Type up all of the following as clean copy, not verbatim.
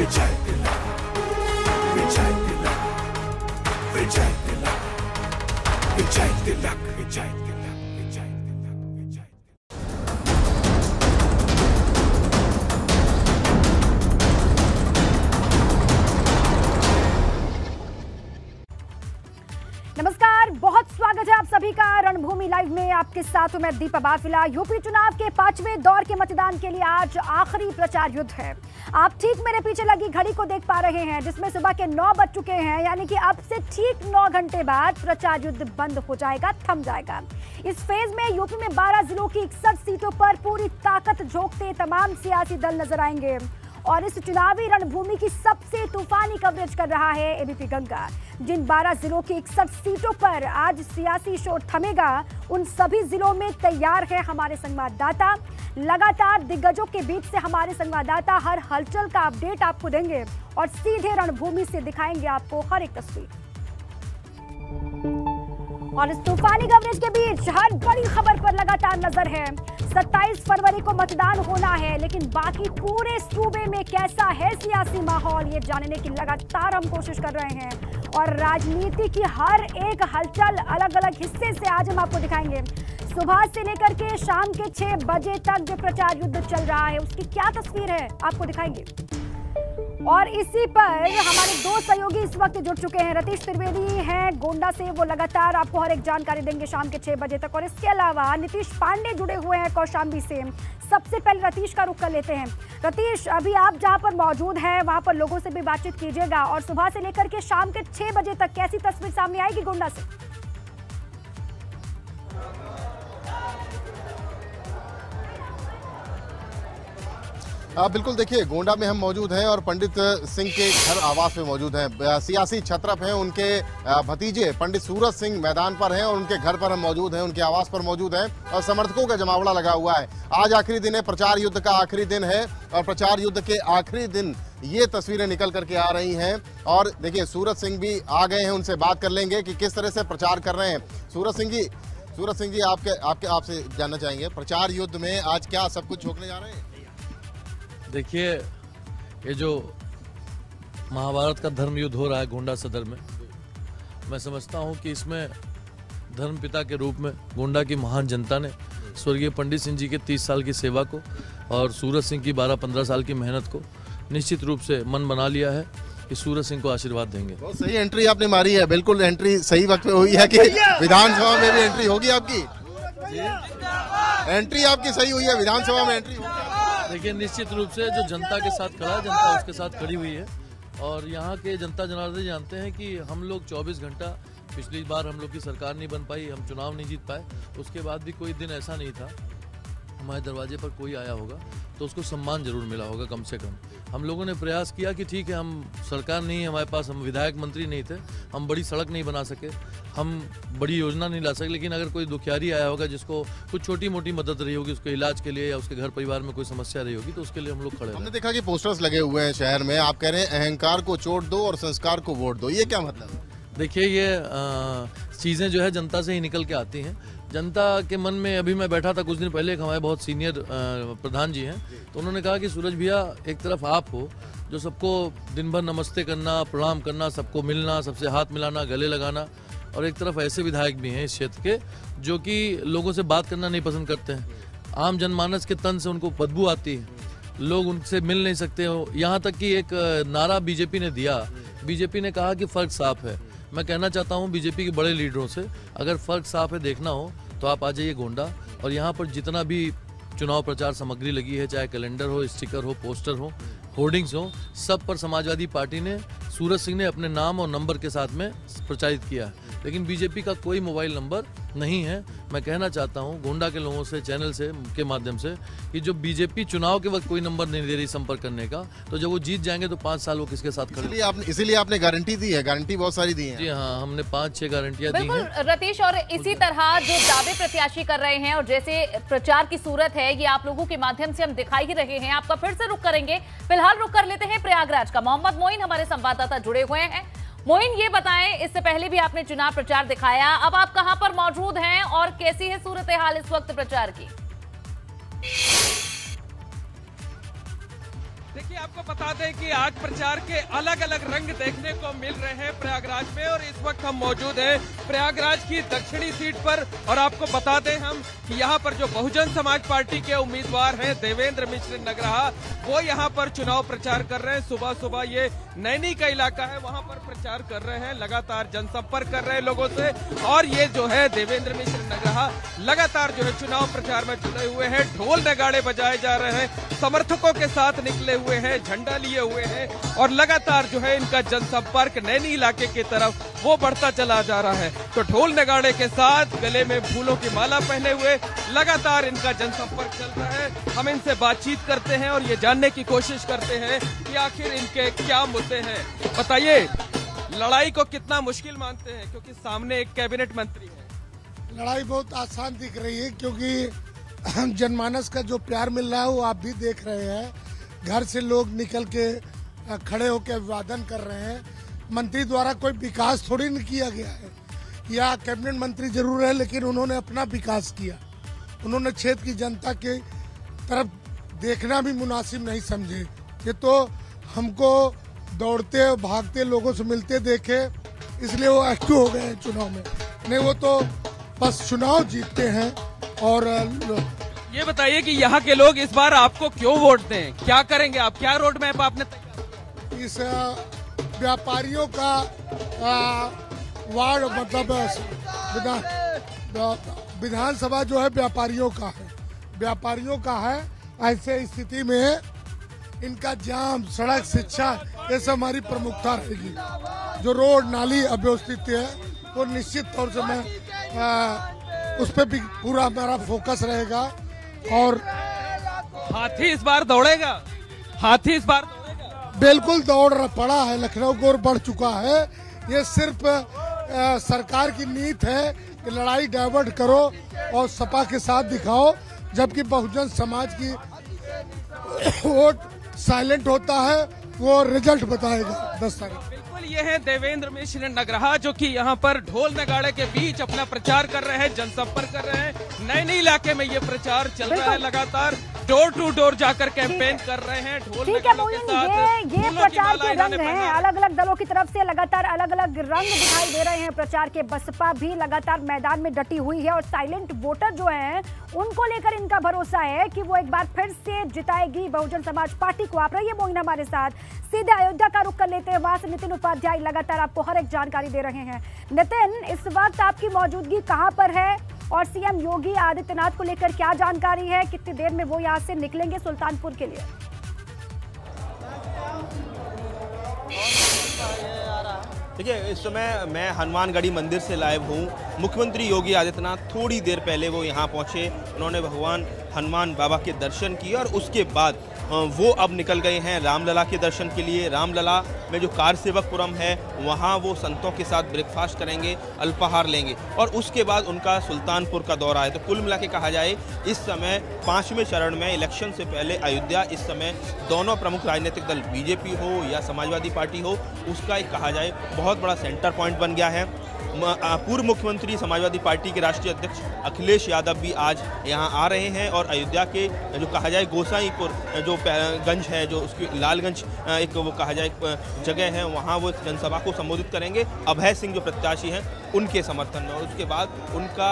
विजय तिलक, विजय तिलक, विजय तिलक, विजय तिलक, विजय तिलक, विजय तिलक, विजय तिलक। नमस्कार, बहुत स्वागत है आप सभी का रणभूमि लाइव में। आपके साथ हूं मैं दीपा बाफिला। यूपी चुनाव के 5वें दौर के मतदान के लिए आज आखिरी प्रचार युद्ध है। आप ठीक मेरे पीछे लगी घड़ी को देख पा रहे हैं, जिसमें सुबह के 9 बज चुके हैं, यानी कि अब से ठीक 9 घंटे बाद प्रचार युद्ध बंद हो जाएगा, थम जाएगा। इस फेज में यूपी में 12 जिलों की 61 सीटों पर पूरी ताकत झोंकते तमाम सियासी दल नजर आएंगे और इस चुनावी रणभूमि की सबसे तूफानी कवरेज कर रहा है एबीपी गंगा। जिन 12 जिलों की 61 सीटों पर आज सियासी शोर थमेगा, उन सभी जिलों में तैयार है हमारे संवाददाता। लगातार दिग्गजों के बीच से हमारे संवाददाता हर हलचल का अपडेट आपको देंगे और सीधे रणभूमि से दिखाएंगे आपको हर एक तस्वीर। और इस तूफानी कवरेज के बीच हर बड़ी खबर पर लगातार नजर है। 27 फरवरी को मतदान होना है, लेकिन बाकी पूरे सूबे में कैसा है सियासी माहौल, ये जानने की लगातार हम कोशिश कर रहे हैं और राजनीति की हर एक हलचल अलग अलग हिस्से से आज हम आपको दिखाएंगे। सुबह से लेकर के शाम के 6 बजे तक जो प्रचार युद्ध चल रहा है, उसकी क्या तस्वीर है आपको दिखाएंगे। और इसी पर हमारे 2 सहयोगी इस वक्त जुड़ चुके हैं। रतीश त्रिवेदी हैं गोंडा से, वो लगातार आपको हर एक जानकारी देंगे शाम के 6 बजे तक। और इसके अलावा नीतीश पांडे जुड़े हुए हैं कौशाम्बी से। सबसे पहले रतीश का रुख कर लेते हैं। रतीश, अभी आप जहां पर मौजूद हैं वहां पर लोगों से भी बातचीत कीजिएगा और सुबह से लेकर के शाम के 6 बजे तक कैसी तस्वीर सामने आएगी गोंडा से? बिल्कुल, देखिए गोंडा में हम मौजूद हैं और पंडित सिंह के घर आवास में मौजूद हैं। सियासी छत्रप हैं, उनके भतीजे पंडित सूरज सिंह मैदान पर हैं और उनके घर पर हम मौजूद हैं, उनके आवास पर मौजूद हैं और समर्थकों का जमावड़ा लगा हुआ है। आज आखिरी दिन है, प्रचार युद्ध का आखिरी दिन है और प्रचार युद्ध के आखिरी दिन ये तस्वीरें निकल करके आ रही हैं। और देखिए सूरज सिंह भी आ गए हैं, उनसे बात कर लेंगे कि किस तरह से प्रचार कर रहे हैं। सूरज सिंह जी आपसे जानना चाहेंगे, प्रचार युद्ध में आज क्या सब कुछ झोंकने जा रहे हैं? देखिए, ये जो महाभारत का धर्म युद्ध हो रहा है गोंडा सदर में, मैं समझता हूँ कि इसमें धर्मपिता के रूप में गोंडा की महान जनता ने स्वर्गीय पंडित सिंह जी के 30 साल की सेवा को और सूरज सिंह की 12-15 साल की मेहनत को निश्चित रूप से मन बना लिया है कि सूरज सिंह को आशीर्वाद देंगे। बहुत सही एंट्री आपने मारी है, बिल्कुल एंट्री सही वक्त पे हुई है कि विधानसभा में भी एंट्री होगी आपकी। एंट्री आपकी सही हुई है, विधानसभा में एंट्री होगी। देखिए, निश्चित रूप से जो जनता के साथ खड़ा है, जनता उसके साथ खड़ी हुई है और यहाँ के जनता जनार्दन जानते हैं कि हम लोग 24 घंटा, पिछली बार हम लोग की सरकार नहीं बन पाई, हम चुनाव नहीं जीत पाए, उसके बाद भी कोई दिन ऐसा नहीं था हमारे दरवाजे पर कोई आया होगा तो उसको सम्मान जरूर मिला होगा। कम से कम हम लोगों ने प्रयास किया कि ठीक है, हम सरकार नहीं है हमारे पास, हम विधायक मंत्री नहीं थे, हम बड़ी सड़क नहीं बना सके, हम बड़ी योजना नहीं ला सके, लेकिन अगर कोई दुखियारी आया होगा जिसको कुछ छोटी मोटी मदद रही होगी, उसके इलाज के लिए या उसके घर परिवार में कोई समस्या रही होगी, तो उसके लिए हम लोग खड़े। हमने देखा कि पोस्टर्स लगे हुए हैं शहर में, आप कह रहे हैं अहंकार को चोट दो और संस्कार को वोट दो, ये क्या मतलब है? देखिए, ये चीज़ें जो है जनता से ही निकल के आती हैं। जनता के मन में, अभी मैं बैठा था कुछ दिन पहले, एक हमारे बहुत सीनियर प्रधान जी हैं, तो उन्होंने कहा कि सूरज भैया, एक तरफ आप हो जो सबको दिन भर नमस्ते करना, प्रणाम करना, सबको मिलना, सबसे हाथ मिलाना, गले लगाना, और एक तरफ ऐसे विधायक भी हैं इस क्षेत्र के जो कि लोगों से बात करना नहीं पसंद करते हैं। आम जनमानस के तन से उनको बदबू आती है, लोग उनसे मिल नहीं सकते हो। यहाँ तक कि एक नारा बीजेपी ने दिया, बीजेपी ने कहा कि फ़र्क साफ है। मैं कहना चाहता हूँ बीजेपी के बड़े लीडरों से, अगर फ़र्क साफ है, देखना हो तो आप आ जाइए गोंडा, और यहाँ पर जितना भी चुनाव प्रचार सामग्री लगी है, चाहे कैलेंडर हो, स्टिकर हो, पोस्टर हो, होर्डिंग्स हो, सब पर समाजवादी पार्टी ने, सूरज सिंह ने अपने नाम और नंबर के साथ में प्रचारित किया है, लेकिन बीजेपी का कोई मोबाइल नंबर नहीं है। मैं कहना चाहता हूं गोंडा के लोगों से, चैनल से के माध्यम से, कि जो बीजेपी चुनाव के वक्त कोई नंबर नहीं दे रही संपर्क करने का, तो जब वो जीत जाएंगे तो 5 साल वो किसके साथ खड़े। इसीलिए आपने गारंटी दी है, गारंटी बहुत सारी दी है। जी हाँ, हमने 5-6 गारंटियां दी हैं। रतीश, और इसी तरह जो दावे प्रत्याशी कर रहे हैं और जैसे प्रचार की सूरत है, ये आप लोगों के माध्यम से हम दिखाई ही रहे हैं। आपका फिर से रुख करेंगे, फिलहाल रुख कर लेते हैं प्रयागराज का। मोहम्मद मोइन हमारे संवाददाता जुड़े हुए हैं। मोइन, ये बताएं, इससे पहले भी आपने चुनाव प्रचार दिखाया, अब आप कहां पर मौजूद हैं और कैसी है सूरत हाल इस वक्त प्रचार की? देखिए, आपको बता दें कि आज प्रचार के अलग अलग रंग देखने को मिल रहे हैं प्रयागराज में, और इस वक्त हम मौजूद हैं प्रयागराज की दक्षिणी सीट पर। और आपको बता दें हम कि यहाँ पर जो बहुजन समाज पार्टी के उम्मीदवार हैं देवेंद्र मिश्र नगराहा, वो यहाँ पर चुनाव प्रचार कर रहे हैं। सुबह सुबह ये नैनी का इलाका है, वहाँ पर प्रचार कर रहे हैं, लगातार जनसंपर्क कर रहे हैं लोगों से। और ये जो है देवेंद्र मिश्र नगराहा लगातार जो है चुनाव प्रचार में जुड़े हुए हैं। ढोल नगाड़े बजाए जा रहे हैं, समर्थकों के साथ निकले हुए हैं, झंडा लिए हुए हैं, और लगातार जो है इनका जनसंपर्क नैनी इलाके की तरफ वो बढ़ता चला जा रहा है। तो ढोल नगाड़े के साथ गले में फूलों की माला पहने हुए लगातार इनका जनसंपर्क चल रहा है। हम इनसे बातचीत करते हैं और ये जानने की कोशिश करते हैं कि आखिर इनके क्या मुद्दे हैं। बताइए, लड़ाई को कितना मुश्किल मानते हैं, क्योंकि सामने एक कैबिनेट मंत्री है। लड़ाई बहुत आसान दिख रही है, क्योंकि जनमानस का जो प्यार मिल रहा है वो आप भी देख रहे हैं। घर से लोग निकल के खड़े होकर अभिवादन कर रहे हैं। मंत्री द्वारा कोई विकास थोड़ी नहीं किया गया है, या कैबिनेट मंत्री जरूर है, लेकिन उन्होंने अपना विकास किया। उन्होंने क्षेत्र की जनता के तरफ देखना भी मुनासिब नहीं समझे। ये तो हमको दौड़ते भागते लोगों से मिलते देखे, इसलिए वो एक्टिव हो गए हैं चुनाव में। नहीं, वो तो बस चुनाव जीतते हैं। और ये बताइए कि यहाँ के लोग इस बार आपको क्यों वोट दें, क्या करेंगे आप, क्या रोड मैप आपने तैयार? इस व्यापारियों का वार्ड मतलब विधानसभा जो है व्यापारियों का है। ऐसे स्थिति में इनका जाम, सड़क, शिक्षा, ये सब हमारी प्रमुखता रहेगी। जो रोड नाली अव्यवस्थित है वो निश्चित तौर से मैं उस पर भी पूरा हमारा फोकस रहेगा। और हाथी इस बार दौड़ेगा, हाथी इस बार दौड़ेगा। बिल्कुल दौड़ पड़ा है, लखनऊ की ओर बढ़ चुका है। ये सिर्फ सरकार की नीति है कि लड़ाई डाइवर्ट करो और सपा के साथ दिखाओ, जबकि बहुजन समाज की वोट साइलेंट होता है, वो रिजल्ट बताएगा 10 तारीख। बिल्कुल, ये है देवेंद्र मिश्र नगराहा, जो कि यहाँ पर ढोल नगाड़े के बीच अपना प्रचार कर रहे हैं, जनसंपर्क कर रहे हैं। नैनी इलाके में ये प्रचार चल रहा है, लगातार डोर टू डोर जाकर कैंपेन कर रहे हैं ढोल नगाड़ों के साथ। ये प्रचार के रंग हैं, अलग अलग दलों की तरफ से लगातार अलग अलग रंग दिखाई दे रहे हैं प्रचार के। बसपा भी लगातार मैदान में डटी हुई है, और साइलेंट वोटर जो हैं उनको लेकर इनका भरोसा है कि वो एक बार फिर से जिताएगी बहुजन समाज पार्टी को। आप रहिए मोइन हमारे साथ, सीधे अयोध्या का रुख कर लेते हैं, वहां से नितिन उपाध्याय लगातार आपको हर एक जानकारी दे रहे हैं। नितिन, इस वक्त आपकी मौजूदगी कहां पर है और सीएम योगी आदित्यनाथ को लेकर क्या जानकारी है? कितनी देर में वो यहां से निकलेंगे सुल्तानपुर के लिए? देखिए, इस समय मैं हनुमानगढ़ी मंदिर से लाइव हूँ। मुख्यमंत्री योगी आदित्यनाथ थोड़ी देर पहले वो यहाँ पहुँचे। उन्होंने भगवान हनुमान बाबा के दर्शन किए और उसके बाद वो अब निकल गए हैं रामलला के दर्शन के लिए। रामलला में जो कार सेवकपुरम है वहाँ वो संतों के साथ ब्रेकफास्ट करेंगे, अल्पाहार लेंगे, और उसके बाद उनका सुल्तानपुर का दौरा है। तो कुल मिला के कहा जाए, इस समय 5वें चरण में इलेक्शन से पहले अयोध्या इस समय दोनों प्रमुख राजनीतिक दल बीजेपी हो या समाजवादी पार्टी हो, उसका एक कहा जाए बहुत बड़ा सेंटर पॉइंट बन गया है। पूर्व मुख्यमंत्री समाजवादी पार्टी के राष्ट्रीय अध्यक्ष अखिलेश यादव भी आज यहाँ आ रहे हैं, और अयोध्या के जो कहा जाए गोसाईपुर जो गंज है, जो उसकी लालगंज एक वो कहा जाए जगह है, वहाँ वो जनसभा को संबोधित करेंगे अभय सिंह जो प्रत्याशी हैं उनके समर्थन में। और उसके बाद उनका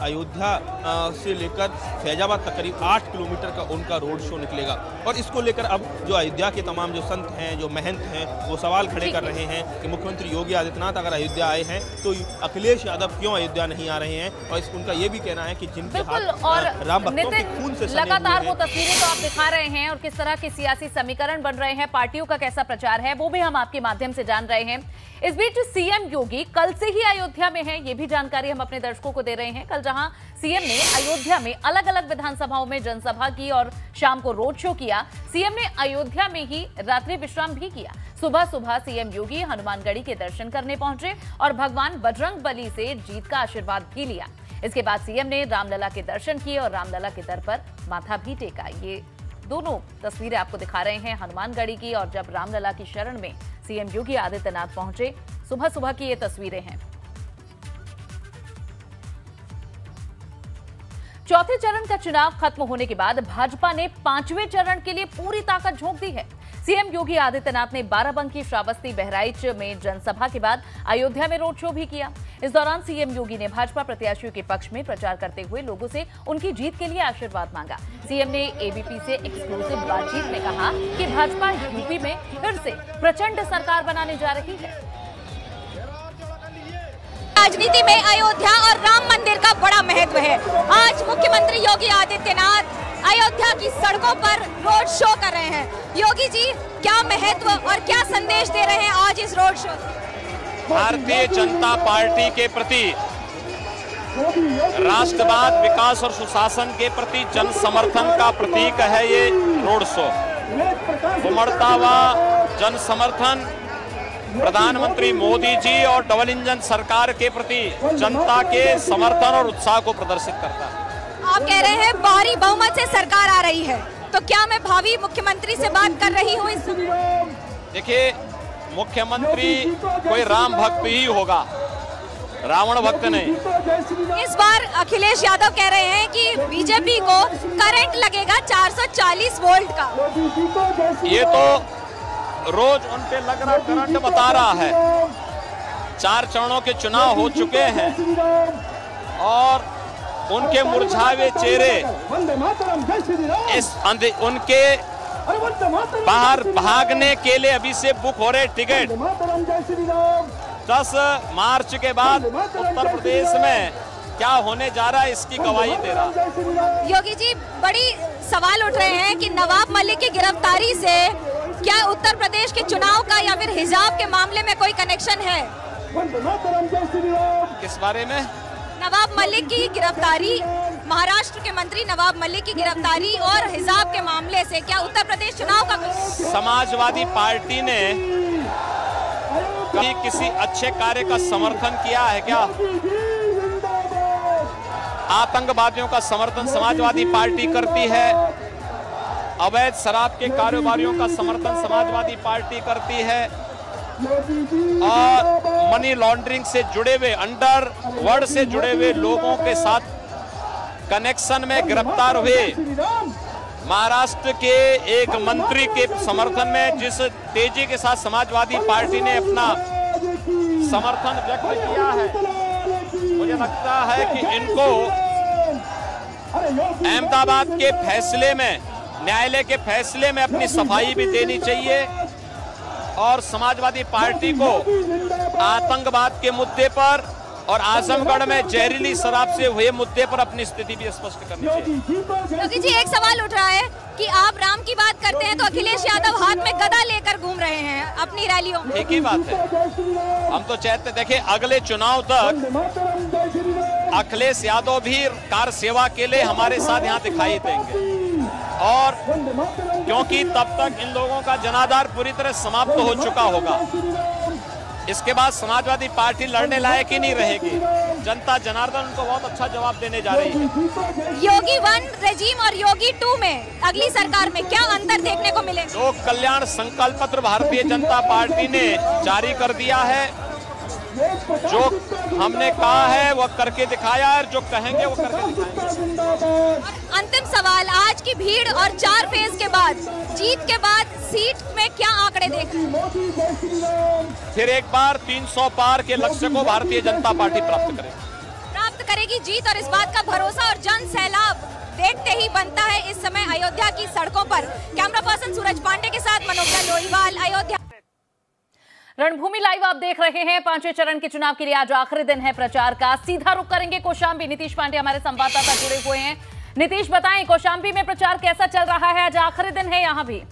अयोध्या से लेकर फैजाबाद तक करीब 8 किलोमीटर का उनका रोड शो निकलेगा। और इसको लेकर अब जो अयोध्या के तमाम जो संत हैं, जो महंत हैं, वो सवाल खड़े कर रहे हैं कि मुख्यमंत्री योगी आदित्यनाथ अगर अयोध्या आए हैं तो अखिलेश यादव क्यों अयोध्या नहीं आ रहे हैं। और उनका ये भी कहना है कि जिनके हाथ राम भक्तों के खून से लगातार वो तस्वीरें तो आप दिखा रहे हैं, और किस तरह के सियासी समीकरण बन रहे हैं, पार्टियों का कैसा प्रचार है, वो भी हम आपके माध्यम से जान रहे हैं। इस बीच सीएम योगी कल से ही अयोध्या में हैं, ये भी जानकारी हम अपने दर्शकों को दे रहे हैं। कल जहां सीएम ने अयोध्या में अलग अलग विधानसभाओं में जनसभा की और शाम को रोड शो किया, सीएम ने अयोध्या में ही रात्रि विश्राम भी किया। सुबह सुबह सीएम योगी हनुमानगढ़ी के दर्शन करने पहुंचे और भगवान बजरंग बली से जीत का आशीर्वाद भी लिया। इसके बाद सीएम ने रामलला के दर्शन किए और रामलला के दर पर माथा भी टेका। ये दोनों तस्वीरें आपको दिखा रहे हैं हनुमानगढ़ी की, और जब रामलला की शरण में सीएम योगी आदित्यनाथ पहुंचे, सुबह सुबह की ये तस्वीरें हैं। चौथे चरण का चुनाव खत्म होने के बाद भाजपा ने 5वें चरण के लिए पूरी ताकत झोंक दी है। सीएम योगी आदित्यनाथ ने बाराबंकी, श्रावस्ती, बहराइच में जनसभा के बाद अयोध्या में रोड शो भी किया। इस दौरान सीएम योगी ने भाजपा प्रत्याशियों के पक्ष में प्रचार करते हुए लोगों से उनकी जीत के लिए आशीर्वाद मांगा। सीएम ने एबीपी से एक्सक्लूसिव बातचीत में कहा कि भाजपा यूपी में फिर से प्रचंड सरकार बनाने जा रही है। राजनीति में अयोध्या और राम मंदिर का बड़ा महत्व है। आज मुख्यमंत्री योगी आदित्यनाथ अयोध्या की सड़कों पर रोड शो कर रहे हैं। योगी जी, क्या महत्व और क्या संदेश दे रहे हैं आज इस road show? Bharatiya Janata party के प्रति, राष्ट्रवाद, विकास और सुशासन के प्रति जन समर्थन का प्रतीक है ये रोड शो। उमड़ता हुआ जन समर्थन प्रधानमंत्री मोदी जी और डबल इंजन सरकार के प्रति जनता के समर्थन और उत्साह को प्रदर्शित करता है। आप कह रहे हैं भारी बहुमत से सरकार आ रही है, तो क्या मैं भावी मुख्यमंत्री से बात कर रही हूँ? देखिए, मुख्यमंत्री कोई राम भक्त ही होगा, रावण भक्त नहीं। इस बार अखिलेश यादव कह रहे हैं कि बीजेपी को करंट लगेगा 440 वोल्ट का। ये तो रोज उन पे लग रहा करंट बता रहा है। 4 चरणों के चुनाव हो चुके हैं और उनके मुरझाए हुए चेहरे उनके बाहर भागने के लिए अभी से बुक हो रहे टिकट 10 मार्च के बाद उत्तर प्रदेश में क्या होने जा रहा है इसकी गवाही दे रहा। योगी जी, बड़ी सवाल उठ रहे हैं कि नवाब मलिक की गिरफ्तारी से क्या उत्तर प्रदेश के चुनाव का या फिर हिजाब के मामले में कोई कनेक्शन है? किस बारे में? नवाब मलिक की गिरफ्तारी, महाराष्ट्र के मंत्री नवाब मलिक की गिरफ्तारी और हिजाब के मामले से क्या उत्तर प्रदेश चुनाव का? समाजवादी पार्टी ने कभी किसी अच्छे कार्य का समर्थन किया है क्या? आतंकवादियों का समर्थन समाजवादी पार्टी करती है, अवैध शराब के कारोबारियों का समर्थन समाजवादी पार्टी करती है और मनी लॉन्ड्रिंग से जुड़े हुए, अंडरवर्ल्ड से जुड़े हुए लोगों के साथ कनेक्शन में गिरफ्तार हुए महाराष्ट्र के एक मंत्री के समर्थन में जिस तेजी के साथ समाजवादी पार्टी ने अपना समर्थन व्यक्त किया है, मुझे लगता है कि इनको अहमदाबाद के फैसले में, न्यायालय के फैसले में अपनी सफाई भी देनी चाहिए और समाजवादी पार्टी को आतंकवाद के मुद्दे पर और आजमगढ़ में जहरीली शराब से हुए मुद्दे पर अपनी स्थिति भी स्पष्ट करनी चाहिए। योगी जी, एक सवाल उठ रहा है कि आप राम की बात करते हैं तो अखिलेश यादव हाथ में गदा लेकर घूम रहे हैं अपनी रैलियों में। ठीक ही बात है। हम तो चाहते, देखिए, अगले चुनाव तक अखिलेश यादव भी कार सेवा के लिए हमारे साथ यहाँ दिखाई देंगे और क्योंकि तब तक इन लोगों का जनाधार पूरी तरह समाप्त हो चुका होगा। इसके बाद समाजवादी पार्टी लड़ने लायक ही नहीं रहेगी। जनता जनार्दन उनको बहुत अच्छा जवाब देने जा रही है। योगी 1 रेजिम और योगी 2 में अगली सरकार में क्या अंतर देखने को मिलेगा? लोक कल्याण संकल्प पत्र भारतीय जनता पार्टी ने जारी कर दिया है। जो हमने कहा है वो करके दिखाया है, जो कहेंगे वो करके दिखाएंगे। अंतिम सवाल, आज की भीड़ और 4 फेज के बाद, जीत के बाद सीट में क्या आंकड़े देख रहे हैं? फिर एक बार 300 पार के लक्ष्य को भारतीय जनता पार्टी प्राप्त करेगी जीत और इस बात का भरोसा और जन सैलाब देखते ही बनता है इस समय अयोध्या की सड़कों पर। कैमरा पर्सन सूरज पांडे के साथ मनोज लोईवाल, अयोध्या। रणभूमि लाइव आप देख रहे हैं। 5वें चरण के चुनाव के लिए आज आखिरी दिन है प्रचार का। सीधा रुख करेंगे कौशाम्बी। नीतीश पांडे हमारे संवाददाता जुड़े हुए हैं। नीतीश, बताएं कौशाम्बी में प्रचार कैसा चल रहा है? आज आखिरी दिन है यहाँ भी।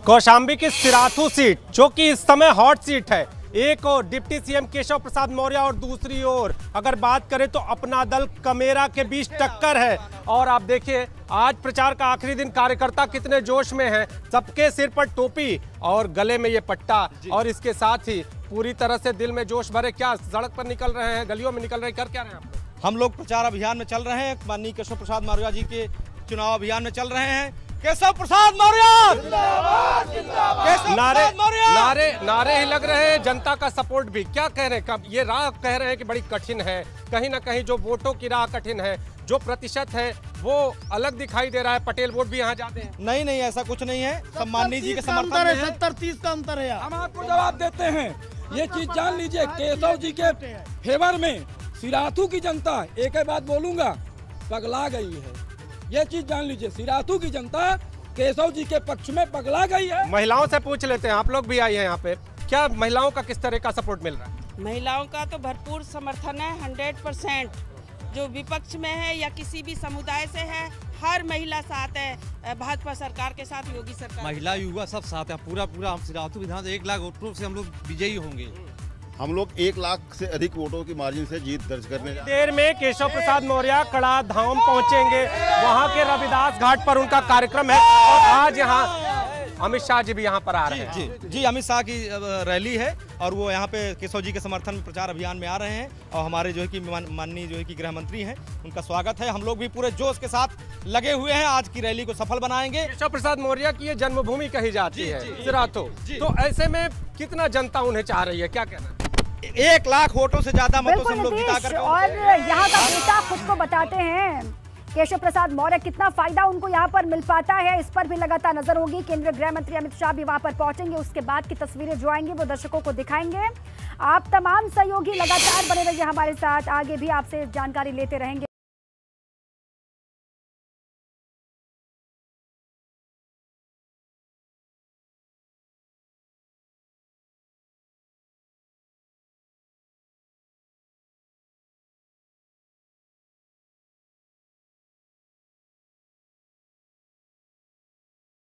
कौशाम्बी की सिराथू सीट जो कि इस समय हॉट सीट है, एक और डिप्टी सीएम केशव प्रसाद मौर्य और दूसरी ओर अगर बात करें तो अपना दल कमेरा के बीच टक्कर है। और आप देखिए, आज प्रचार का आखिरी दिन, कार्यकर्ता कितने जोश में हैं। सबके सिर पर टोपी और गले में ये पट्टा और इसके साथ ही पूरी तरह से दिल में जोश भरे। क्या सड़क पर निकल रहे हैं, गलियों में निकल रहे हैं, कर क्या रहे हैं आप? हम लोग प्रचार अभियान में चल रहे हैं। माननीय केशव प्रसाद मौर्य जी के चुनाव अभियान में चल रहे हैं। केशव प्रसाद मौर्य नारे ही लग रहे हैं, जनता का सपोर्ट भी। क्या कह रहे हैं, कब ये राह कह रहे हैं कि बड़ी कठिन है, कहीं ना कहीं जो वोटों की राह कठिन है, जो प्रतिशत है वो अलग दिखाई दे रहा है, पटेल वोट भी यहाँ जाते हैं। नहीं ऐसा कुछ नहीं है, सम्मानी जी के समर्थन में 70-30 का अंतर है। हम आपको जवाब देते हैं, ये चीज जान लीजिए, केशव जी के फेवर में सिराथू की जनता, एक ही बात बोलूंगा, पगला गई है। ये चीज जान लीजिए, सिराथू की जनता केशव जी के पक्ष में पगला गई है। महिलाओं से पूछ लेते हैं, आप लोग भी आई हैं यहाँ पे, क्या महिलाओं का किस तरह का सपोर्ट मिल रहा है? महिलाओं का तो भरपूर समर्थन है, 100%। जो विपक्ष में है या किसी भी समुदाय से है, हर महिला साथ है भाजपा सरकार के साथ, योगी सरकार। महिला युवा सब साथ है, पूरा हम सिराथू विधान 1 लाख वोटों से हम लोग विजयी होंगे। हम लोग 1 लाख से अधिक वोटों की मार्जिन से जीत दर्ज करने जा रहे हैं। देर में केशव प्रसाद मौर्य कड़ा धाम पहुंचेंगे, वहां के रविदास घाट पर उनका कार्यक्रम है और आज यहाँ अमित शाह जी भी यहाँ पर आ रहे हैं। जी अमित शाह की रैली है और वो यहाँ पे केशव जी के समर्थन में प्रचार अभियान में आ रहे हैं और हमारे जो है कि माननीय जो है कि गृह मंत्री हैं, उनका स्वागत है। हम लोग भी पूरे जोश के साथ लगे हुए हैं, आज की रैली को सफल बनाएंगे। केशव प्रसाद मौर्य की ये जन्मभूमि कही जाती है सिराथू, तो ऐसे में कितना जनता उन्हें चाह रही है, क्या कहना? 1 लाख वोटों से ज्यादा मतों से हम लोग जिता कर, और यहाँ का बेटा खुद को बताते हैं केशव प्रसाद मौर्य, कितना फायदा उनको यहाँ पर मिल पाता है, इस पर भी लगातार नजर होगी। केंद्रीय गृह मंत्री अमित शाह भी वहां पर पहुंचेंगे, उसके बाद की तस्वीरें जो आएंगी वो दर्शकों को दिखाएंगे। आप तमाम सहयोगी लगातार बने रहिए हमारे साथ, आगे भी आपसे जानकारी लेते रहेंगे।